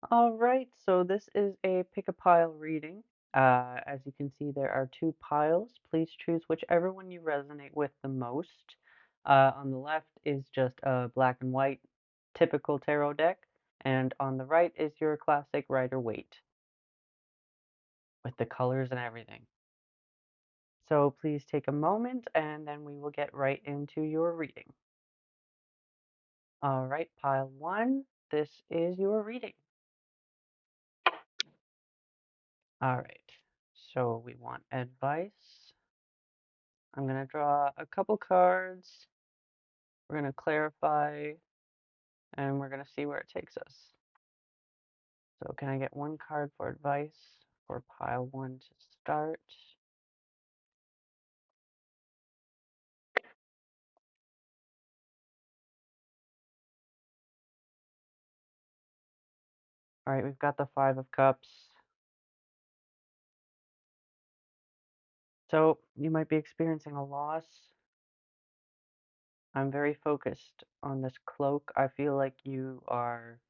All right, so this is a pick a pile reading. As you can see, there are two piles. Please choose whichever one you resonate with the most. On the left is just a black and white typical tarot deck, and on the right is your classic Rider Waite with the colors and everything. So please take a moment and then we will get right into your reading. All right, pile one, this is your reading. All right, so we want advice. I'm going to draw a couple cards. We're going to clarify and we're going to see where it takes us. So, can I get one card for advice for pile one to start? All right, we've got the Five of Cups. So, you might be experiencing a loss. I'm very focused on this cloak. I feel like you are,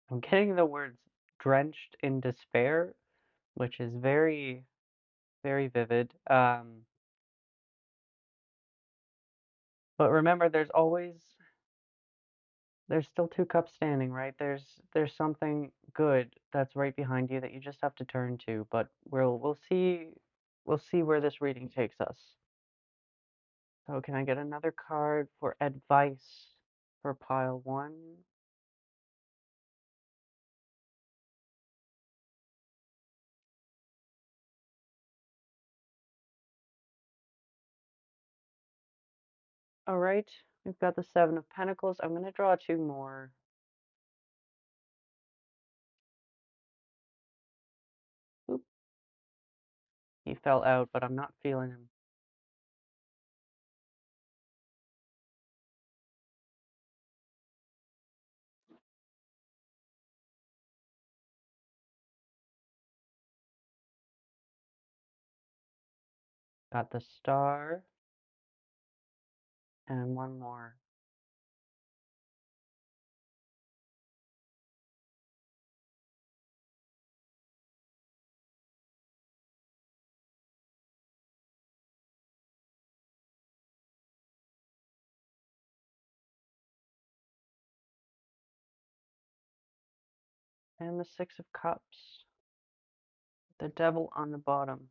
I'm getting the words drenched in despair, which is very, very vivid. But remember, there's still two cups standing, right? There's something good that's right behind you that you just have to turn to, but we'll see where this reading takes us. So can I get another card for advice for pile one? All right, we've got the Seven of Pentacles. I'm going to draw two more. Oop, he fell out, but I'm not feeling him. Got the Star and one more. And the Six of Cups. The Devil on the bottom.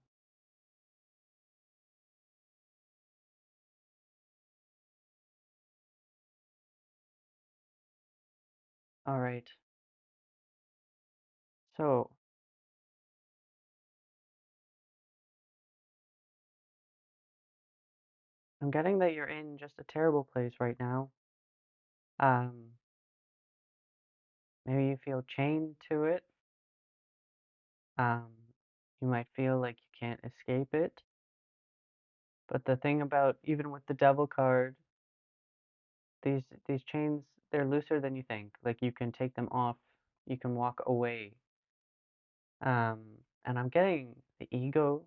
All right. So I'm getting that you're in just a terrible place right now. Um, Maybe you feel chained to it. Um, you might feel like you can't escape it. But the thing about even with the Devil card, these chains, they're looser than you think. Like you can take them off, you can walk away. And I'm getting the ego.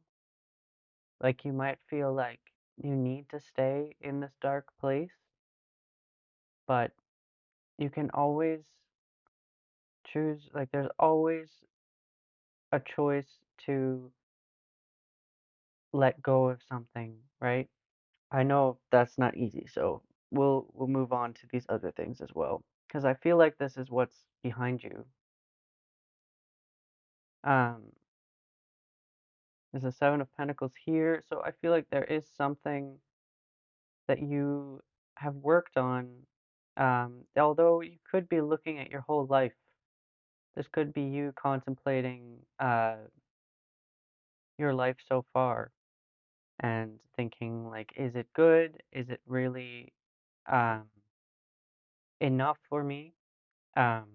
Like you might feel like you need to stay in this dark place, but you can always choose, like there's always a choice to let go of something, right? I know that's not easy, so we'll move on to these other things as well, because I feel like this is what's behind you. Um, there's a Seven of Pentacles here, so I feel like there is something that you have worked on. Although you could be looking at your whole life, this could be you contemplating your life so far and thinking like, is it good? Is it really um, enough for me? Um,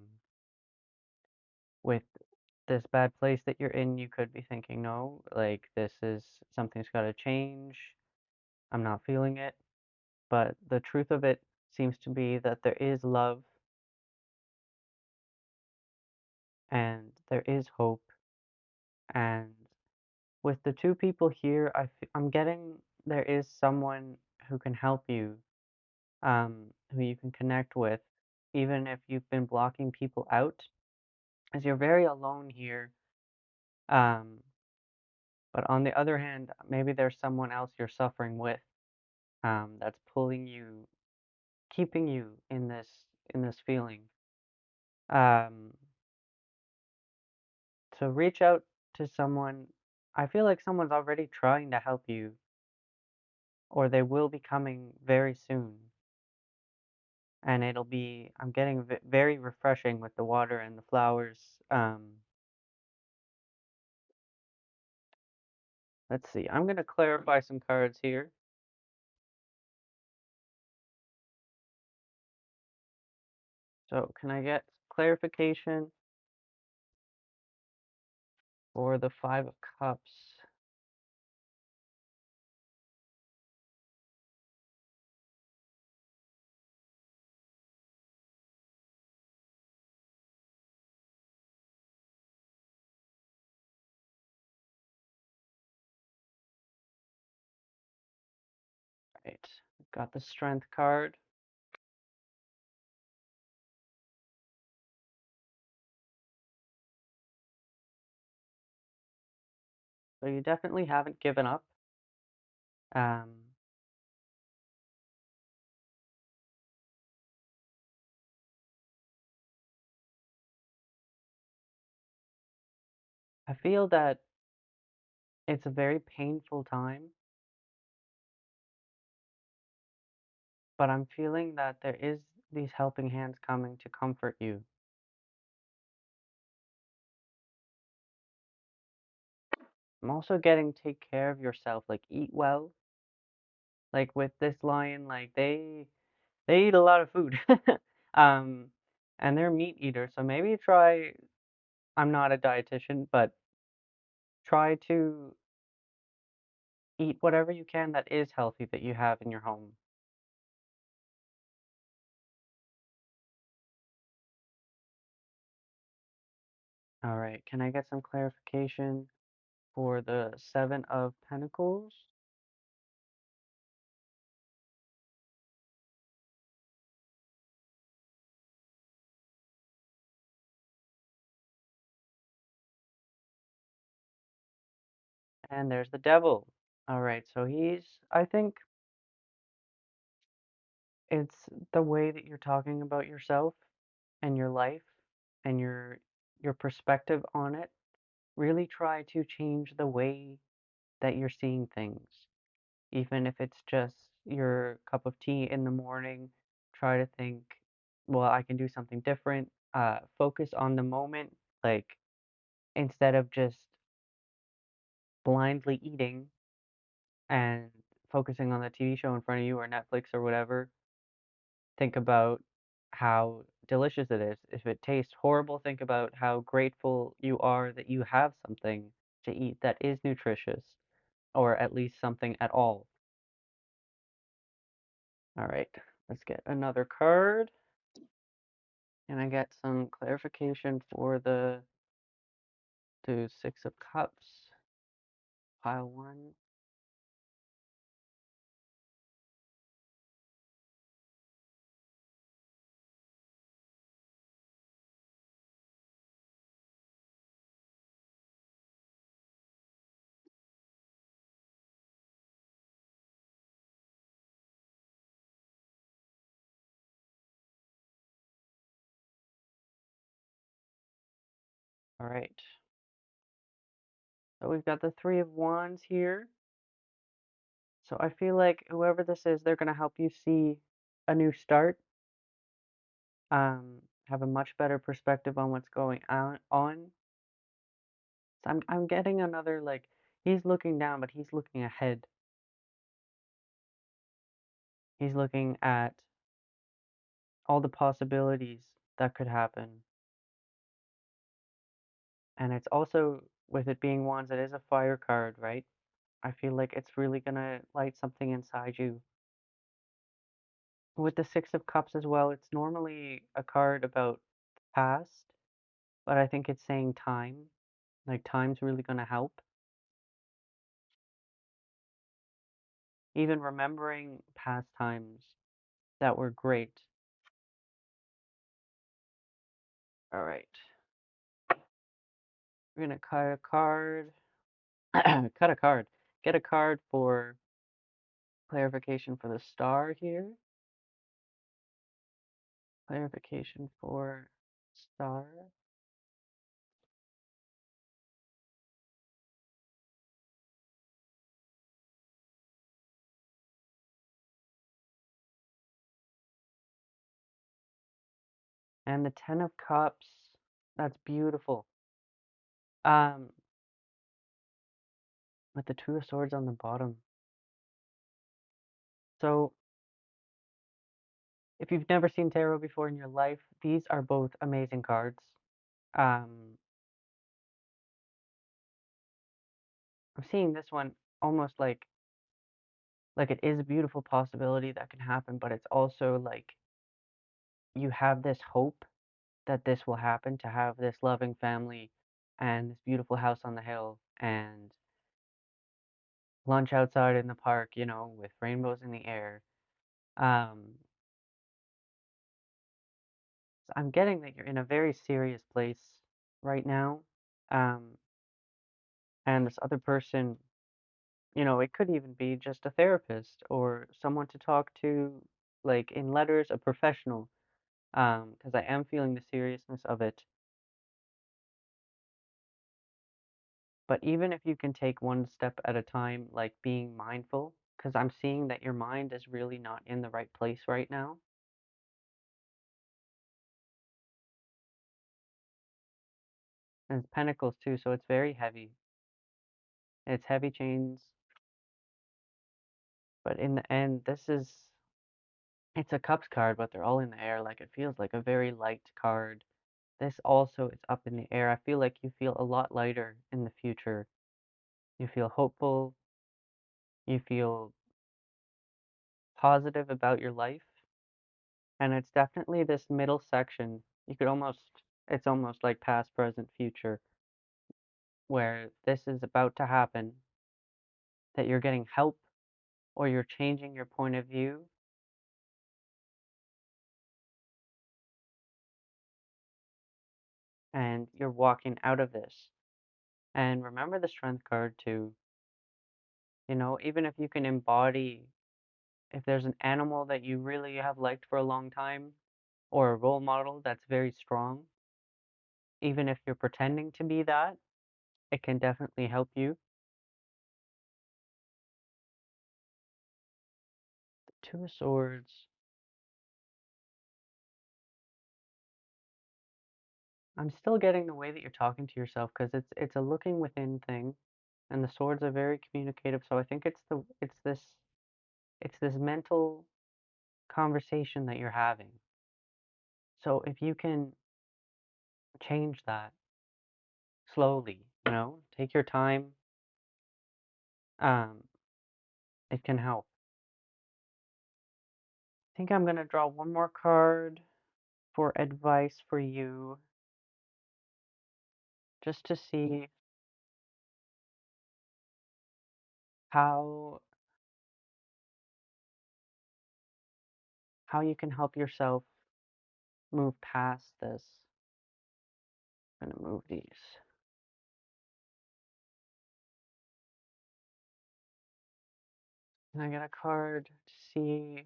with this bad place that you're in, you could be thinking, no, like this is something's got to change. I'm not feeling it. But the truth of it seems to be that there is love and there is hope. And with the two people here, I'm getting there is someone who can help you, who you can connect with, even if you've been blocking people out. as you're very alone here. Um, but on the other hand, maybe there's someone else you're suffering with, that's pulling you, keeping you in this feeling. Um, so reach out to someone. I feel like someone's already trying to help you, or they will be coming very soon. And it'll be, I'm getting very refreshing with the water and the flowers. Let's see. I'm gonna clarify some cards here. So can I get clarification for the Five of Cups? Right. Got the Strength card. So you definitely haven't given up. Um, I feel that it's a very painful time, but I'm feeling that there is these helping hands coming to comfort you. I'm also getting take care of yourself, like eat well. Like with this lion, like they eat a lot of food. Um, and they're meat eaters, so maybe try, I'm not a dietitian, but try to eat whatever you can that is healthy that you have in your home. All right, can I get some clarification for the Seven of Pentacles? And there's the Devil. All right, so I think it's the way that you're talking about yourself and your life and your perspective on it. Really try to change the way that you're seeing things. Even if it's just your cup of tea in the morning, try to think, well, I can do something different. Focus on the moment, like instead of just blindly eating and focusing on the TV show in front of you or Netflix or whatever, think about how delicious it is. If it tastes horrible, think about how grateful you are that you have something to eat that is nutritious, or at least something at all. All right, let's get another card. And I get some clarification for the Six of Cups, pile one. All right. So we've got the Three of Wands here. So I feel like whoever this is, they're going to help you see a new start, have a much better perspective on what's going on. So I'm getting another, like, he's looking down, but he's looking ahead. He's looking at all the possibilities that could happen. And it's also, with it being wands, it is a fire card, right? I feel like it's really gonna light something inside you. With the Six of Cups as well, it's normally a card about past, but I think it's saying time. Like time's really gonna help. Even remembering past times that were great. All right. We're gonna cut a card. Cut a card. Get a card for clarification for the star here. Clarification for star. And the Ten of Cups. That's beautiful. Um, with the Two of Swords on the bottom. So, if you've never seen tarot before in your life, these are both amazing cards. Um, I'm seeing this one almost like it is a beautiful possibility that can happen, but it's also like you have this hope that this will happen, to have this loving family and this beautiful house on the hill and lunch outside in the park, with rainbows in the air. So I'm getting that you're in a very serious place right now. Um, and this other person, it could even be just a therapist or someone to talk to, like in letters, a professional, because I am feeling the seriousness of it. But even if you can take one step at a time, like being mindful, because I'm seeing that your mind is really not in the right place right now. And it's pentacles too, so it's very heavy. It's heavy chains, but in the end, it's a cups card, but they're all in the air. Like it feels like a very light card. This also is up in the air. I feel like you feel a lot lighter in the future. You feel hopeful. You feel positive about your life. And it's definitely this middle section. It's almost like past, present, future, where this is about to happen, that you're getting help or you're changing your point of view. And you're walking out of this. And remember the strength card too. Even if you can embody, if there's an animal that you really have liked for a long time, or a role model that's very strong, even if you're pretending to be that, it can definitely help you. The Two of Swords. I'm still getting the way that you're talking to yourself because it's a looking within thing, and the swords are very communicative. So I think it's this mental conversation that you're having. So if you can change that slowly, take your time, um, it can help. I think I'm gonna draw one more card for advice for you, just to see how how you can help yourself move past this. I'm gonna move these. And I get a card to see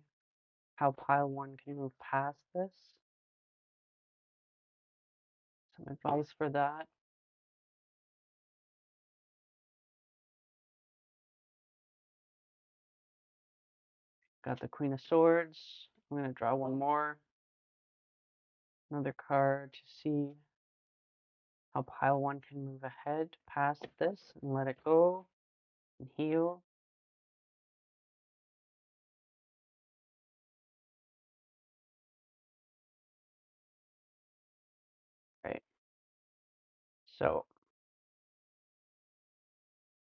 how pile one can move past this. Some advice for that. Got the Queen of Swords. I'm gonna draw one more. Another card to see how pile one can move ahead past this and let it go and heal. Right. So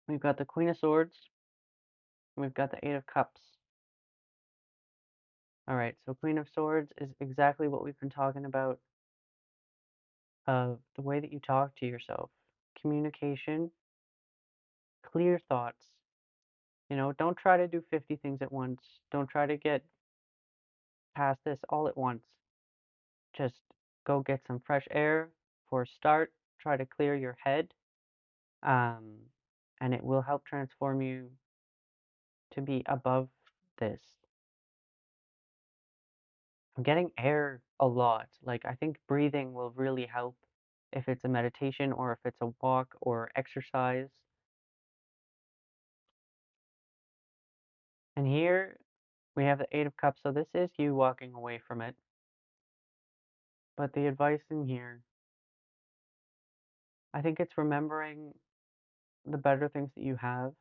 we've got the Queen of Swords. And we've got the Eight of Cups. All right. So Queen of Swords is exactly what we've been talking about. Of the way that you talk to yourself, communication, clear thoughts. Don't try to do 50 things at once. Don't try to get past this all at once. Just go get some fresh air for a start. Try to clear your head um, and it will help transform you to be above this. I'm getting air a lot. Like, I think breathing will really help if it's a meditation or if it's a walk or exercise. And here we have the Eight of Cups, so this is you walking away from it. But the advice in here, I think it's remembering the better things that you have,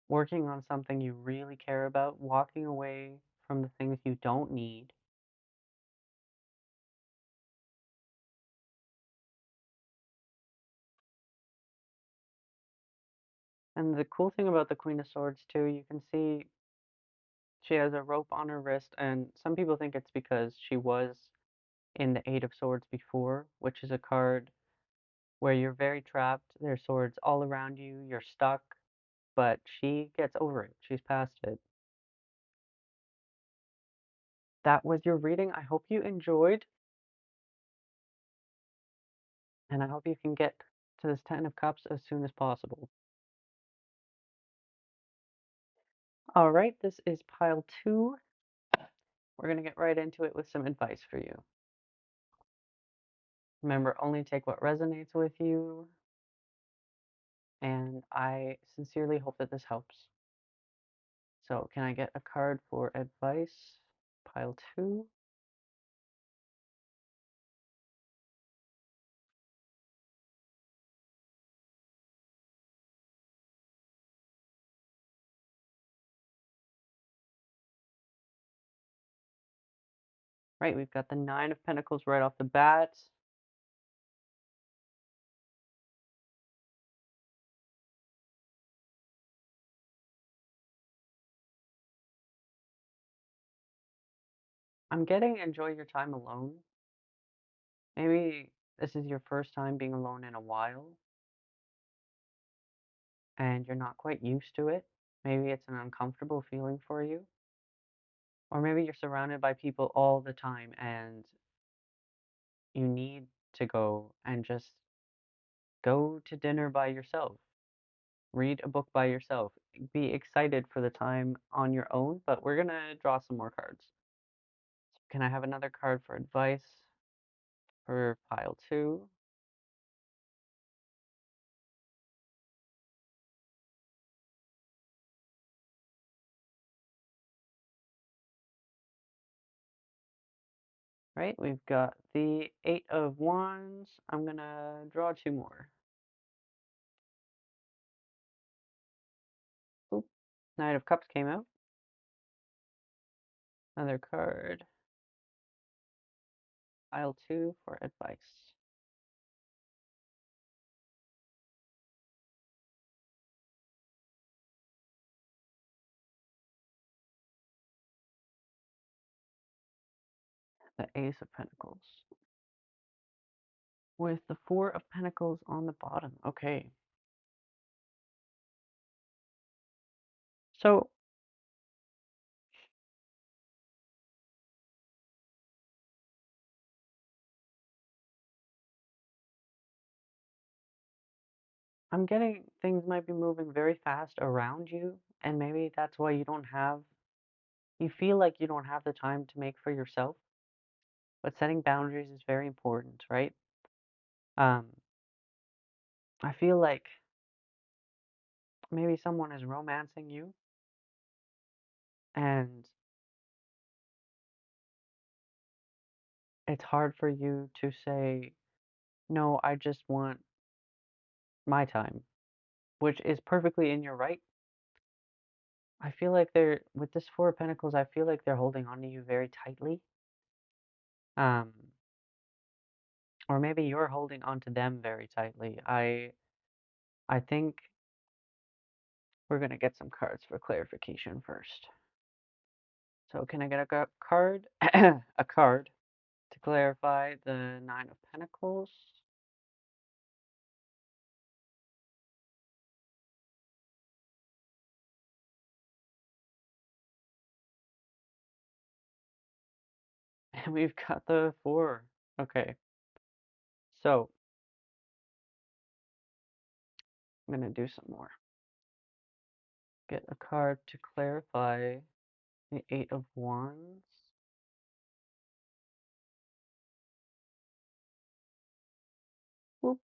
working on something you really care about, walking away from the things you don't need. And the cool thing about the Queen of Swords, too, you can see she has a rope on her wrist, and some people think it's because she was in the Eight of Swords before, which is a card where you're very trapped. There's swords all around you, you're stuck, but she gets over it. She's past it. That was your reading. I hope you enjoyed, and I hope you can get to this Ten of Cups as soon as possible. All right, this is pile two. We're going to get right into it with some advice for you. Remember, only take what resonates with you, and I sincerely hope that this helps. So, can I get a card for advice? Pile two. Right, we've got the Nine of Pentacles right off the bat. I'm getting enjoy your time alone. Maybe this is your first time being alone in a while, and you're not quite used to it. Maybe it's an uncomfortable feeling for you. Or maybe you're surrounded by people all the time and you need to go and just go to dinner by yourself, read a book by yourself, be excited for the time on your own. But we're gonna draw some more cards. Can I have another card for advice for pile two? Right, we've got the Eight of Wands. I'm gonna draw two more. Oop, Knight of Cups came out. Another card. Pile two for advice. The Ace of Pentacles. With the Four of Pentacles on the bottom. Okay. So I'm getting things might be moving very fast around you, and maybe that's why you feel like you don't have the time to make for yourself. But setting boundaries is very important, right? Um, I feel like maybe someone is romancing you, and it's hard for you to say, no, I just want my time, which is perfectly in your right. I feel like with this Four of Pentacles, I feel like they're holding on to you very tightly. Um, or maybe you're holding on to them very tightly. I think we're gonna get some cards for clarification first. So can I get a card? A card to clarify the Nine of Pentacles. And we've got the Four. Okay. So I'm gonna do some more. Get a card to clarify the Eight of Wands. Whoop.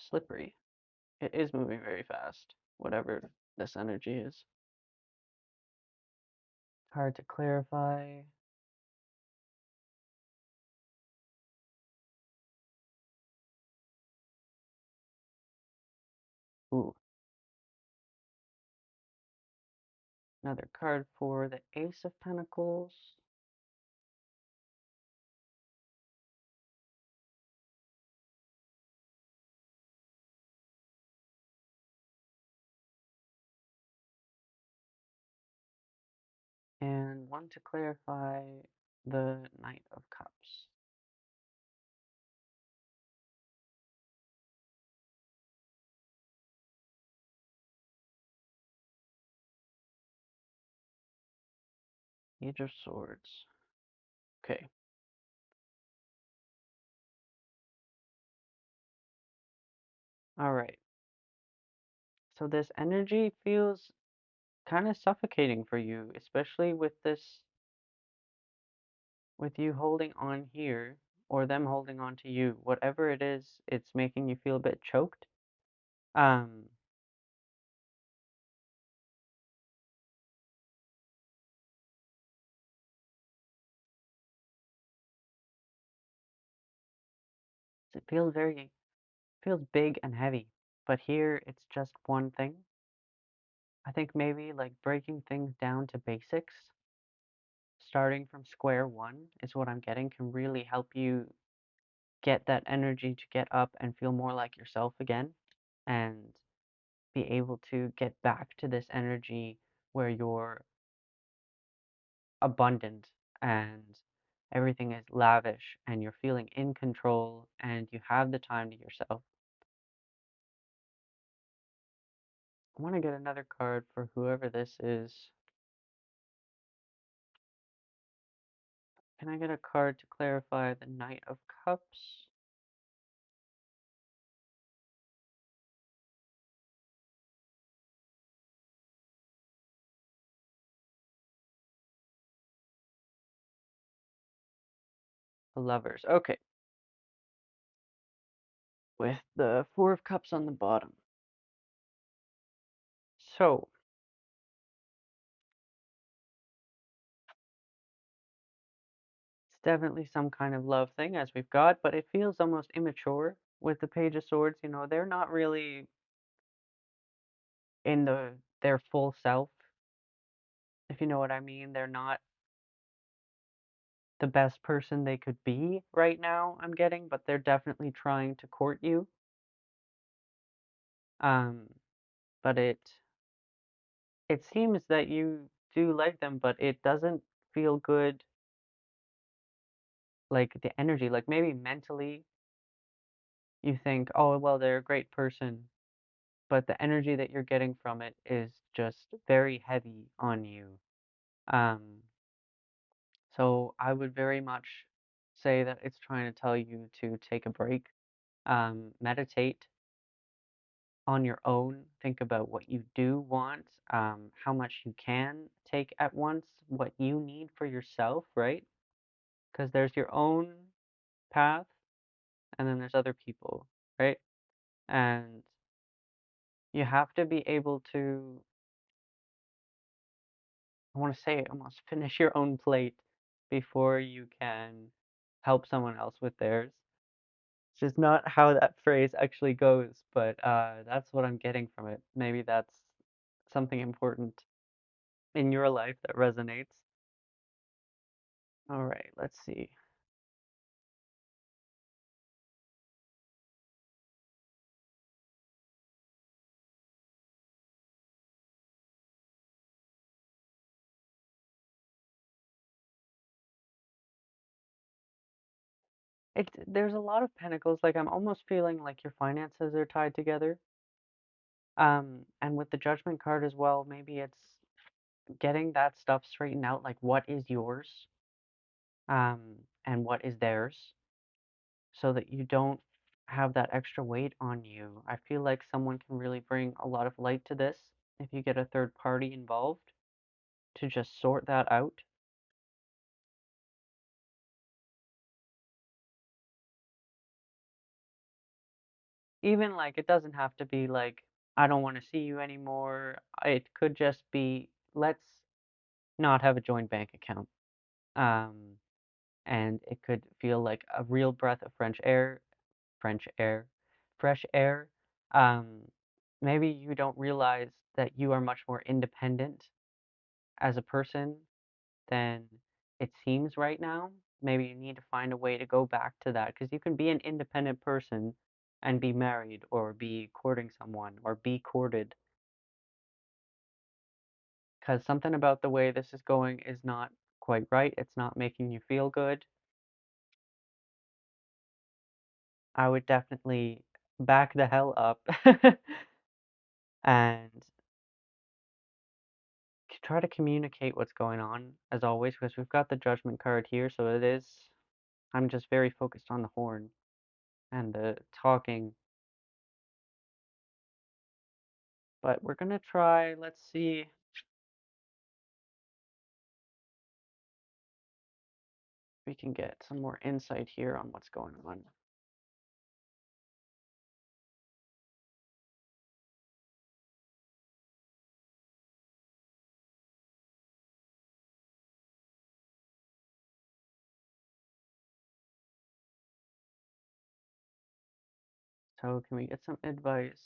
Slippery. It is moving very fast, whatever this energy is. Hard to clarify. Ooh. Another card for the Ace of Pentacles. And one to clarify the Knight of Cups. Page of Swords. Okay. All right. So this energy feels kind of suffocating for you, especially with this, with you holding on here or them holding on to you. Whatever it is, it's making you feel a bit choked. Um, it feels big and heavy. But here it's just one thing. I think maybe like breaking things down to basics, starting from square one is what I'm getting, can really help you get that energy to get up and feel more like yourself again and be able to get back to this energy where you're abundant and everything is lavish and you're feeling in control and you have the time to yourself. I want to get another card for whoever this is. Can I get a card to clarify the Knight of Cups? The Lovers. Okay. With the Four of Cups on the bottom. So, it's definitely some kind of love thing as we've got, but it feels almost immature with the Page of Swords. You know, they're not really in their full self, if you know what I mean. They're not the best person they could be right now, I'm getting, but they're definitely trying to court you. Um, but it seems that you do like them, but it doesn't feel good, like the energy, like maybe mentally you think, oh, well, they're a great person, but the energy that you're getting from it is just very heavy on you. Um, so I would very much say that it's trying to tell you to take a break, meditate on your own, think about what you do want, how much you can take at once, what you need for yourself, right? Because there's your own path and then there's other people, right? And you have to be able to, I want to say, almost finish your own plate before you can help someone else with theirs. It's just not how that phrase actually goes, but that's what I'm getting from it. Maybe that's something important in your life that resonates. All right, let's see. There's a lot of pentacles. Like I'm almost feeling like your finances are tied together. And with the Judgment card as well, maybe it's getting that stuff straightened out, like what is yours, and what is theirs, so that you don't have that extra weight on you. I feel like someone can really bring a lot of light to this if you get a third party involved to just sort that out. Even like it doesn't have to be like, I don't want to see you anymore. It could just be, let's not have a joint bank account. Um, and it could feel like a real breath of French air, fresh air. Um, maybe you don't realize that you are much more independent as a person than it seems right now. Maybe you need to find a way to go back to that because you can be an independent person and be married or be courting someone or be courted. Because something about the way this is going is not quite right. It's not making you feel good. I would definitely back the hell up and try to communicate what's going on as always because we've got the judgment card here. So it is, I'm just very focused on the horn and the talking. But we're gonna try, let's see if we can get some more insight here on what's going on. So can we get some advice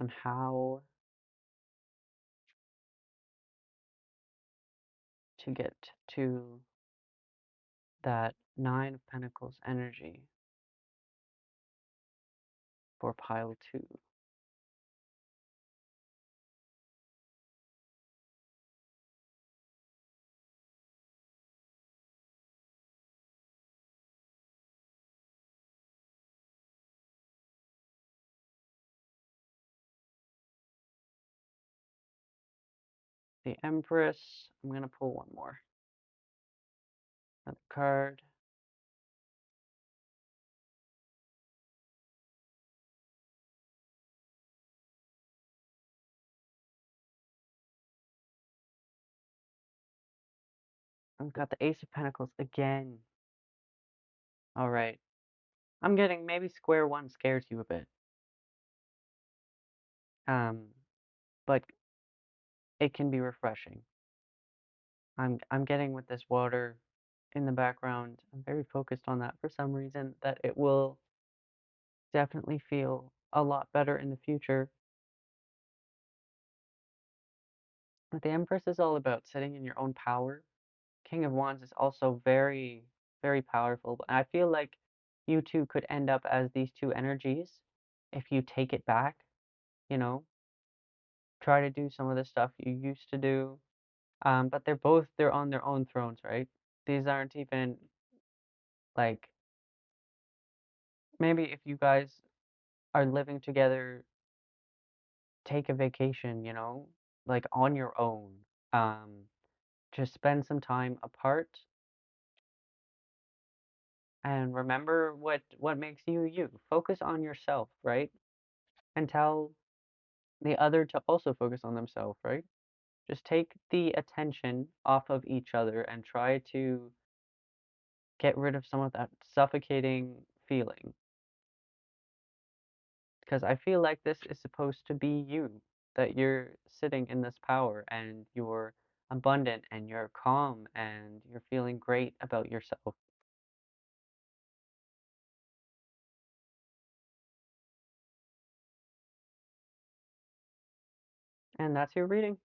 on how to get to that Nine of Pentacles energy for pile two? The Empress. I'm gonna pull one more. Another card. I've got the Ace of Pentacles again. All right. I'm getting maybe square one scares you a bit. Um, but it can be refreshing. I'm getting with this water in the background. I'm very focused on that for some reason that it will definitely feel a lot better in the future. But the Empress is all about sitting in your own power. King of Wands is also very, very powerful. And I feel like you two could end up as these two energies if you take it back, you know, try to do some of the stuff you used to do. But they're on their own thrones, right? These aren't even like, maybe if you guys are living together, take a vacation, like on your own. Um, just spend some time apart and remember what makes you you. Focus on yourself, right? And tell the other to also focus on themselves, right? Just take the attention off of each other and try to get rid of some of that suffocating feeling. Because I feel like this is supposed to be you, that you're sitting in this power and you're abundant and you're calm and you're feeling great about yourself. And that's your reading.